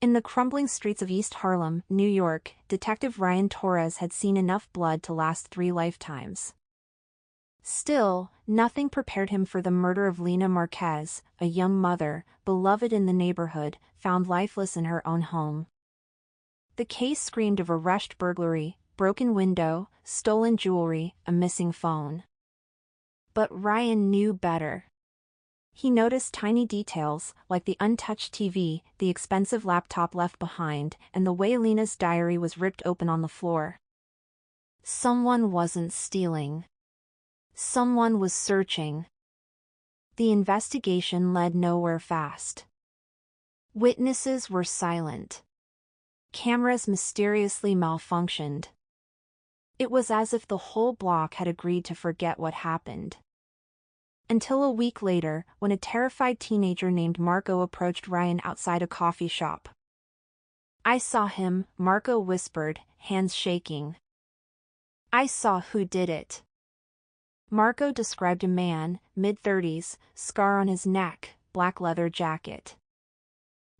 In the crumbling streets of East Harlem, New York, Detective Ryan Torres had seen enough blood to last 3 lifetimes. Still, nothing prepared him for the murder of Lena Marquez, a young mother, beloved in the neighborhood, found lifeless in her own home. The case screamed of a rushed burglary, broken window, stolen jewelry, a missing phone. But Ryan knew better. He noticed tiny details, like the untouched TV, the expensive laptop left behind, and the way Lena's diary was ripped open on the floor. Someone wasn't stealing. Someone was searching. The investigation led nowhere fast. Witnesses were silent. Cameras mysteriously malfunctioned. It was as if the whole block had agreed to forget what happened. Until a week later, when a terrified teenager named Marco approached Ryan outside a coffee shop. "I saw him," Marco whispered, hands shaking. "I saw who did it." Marco described a man, mid-30s, scar on his neck, black leather jacket.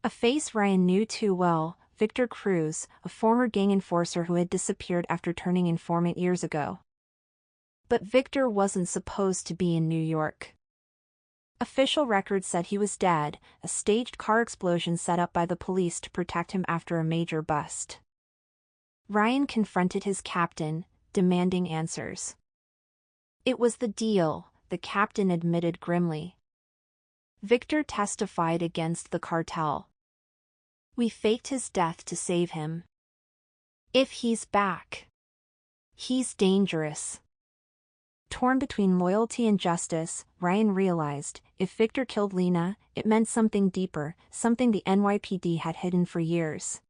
A face Ryan knew too well, Victor Cruz, a former gang enforcer who had disappeared after turning informant years ago. But Victor wasn't supposed to be in New York. Official records said he was dead, a staged car explosion set up by the police to protect him after a major bust. Ryan confronted his captain, demanding answers. "It was the deal," the captain admitted grimly. Victor testified against the cartel. "We faked his death to save him. If he's back, he's dangerous." Torn between loyalty and justice, Ryan realized, if Victor killed Lena, it meant something deeper, something the NYPD had hidden for years.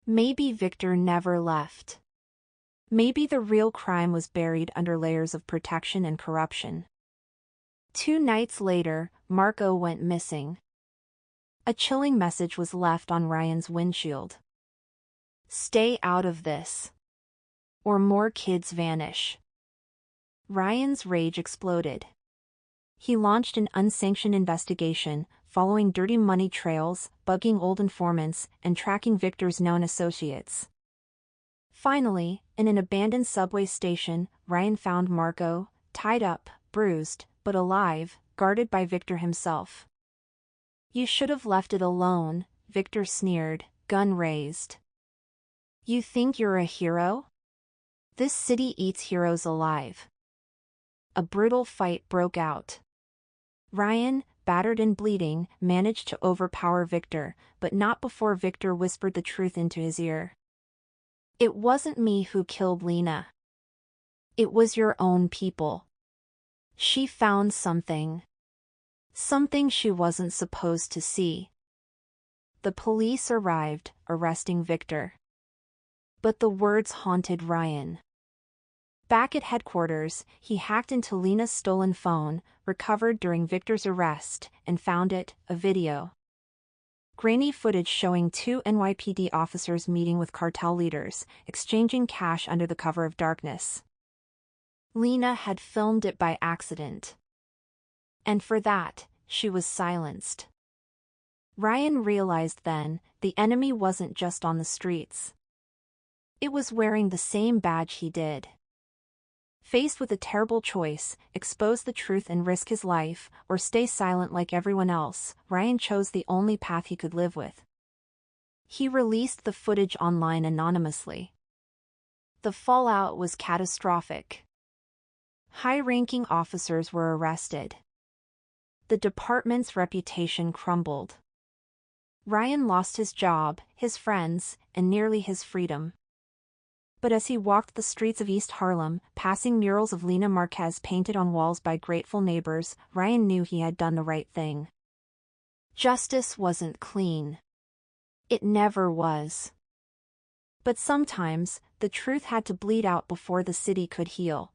Maybe Victor never left. Maybe the real crime was buried under layers of protection and corruption. 2 nights later, Marco went missing. A chilling message was left on Ryan's windshield. "Stay out of this, or more kids vanish." Ryan's rage exploded. He launched an unsanctioned investigation, following dirty money trails, bugging old informants, and tracking Victor's known associates. Finally, in an abandoned subway station, Ryan found Marco, tied up, bruised, but alive, guarded by Victor himself. "You should have left it alone," Victor sneered, gun raised. "You think you're a hero? This city eats heroes alive." A brutal fight broke out. Ryan, battered and bleeding, managed to overpower Victor, but not before Victor whispered the truth into his ear. "It wasn't me who killed Lena. It was your own people. She found something. Something she wasn't supposed to see." The police arrived, arresting Victor. But the words haunted Ryan. Back at headquarters, he hacked into Lena's stolen phone, recovered during Victor's arrest, and found it, a video. Grainy footage showing 2 NYPD officers meeting with cartel leaders, exchanging cash under the cover of darkness. Lena had filmed it by accident. And for that, she was silenced. Ryan realized then, the enemy wasn't just on the streets. It was wearing the same badge he did. Faced with a terrible choice, expose the truth and risk his life, or stay silent like everyone else, Ryan chose the only path he could live with. He released the footage online anonymously. The fallout was catastrophic. High-ranking officers were arrested. The department's reputation crumbled. Ryan lost his job, his friends, and nearly his freedom. But as he walked the streets of East Harlem, passing murals of Lena Marquez painted on walls by grateful neighbors, Ryan knew he had done the right thing. Justice wasn't clean. It never was. But sometimes, the truth had to bleed out before the city could heal.